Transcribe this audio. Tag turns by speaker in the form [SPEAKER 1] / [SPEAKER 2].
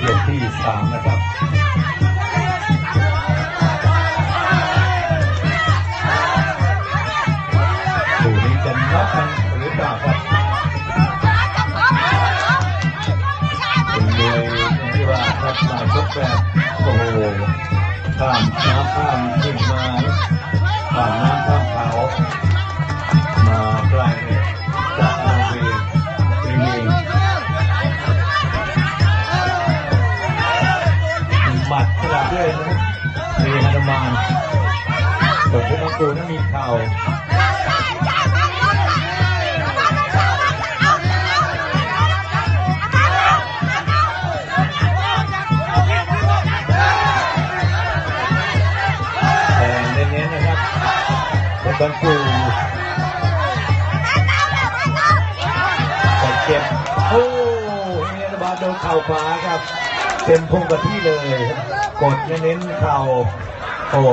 [SPEAKER 1] ยกที่3นะครับคู่นี้จะน็อกกันหรือเปล่าครับเป็นมวยที่ว่าครับมาชกแบบโอ้โหข้ามน้ำข้ามขึ้นมาข้ามน้ำข้ามเขามาไกลจากทางเวทีหมัดขนาดด้วยนะครับมีฮนุมานส่วนเพชรมังกรนั้นมีเข่าแต่เน้นๆนะครับเป็นบอลปูแต่เจ็บโอ้เนียบาโดนเข่าขวาครับเต็มพุงกับที่เลยกดเน้นเข่าโอ้โห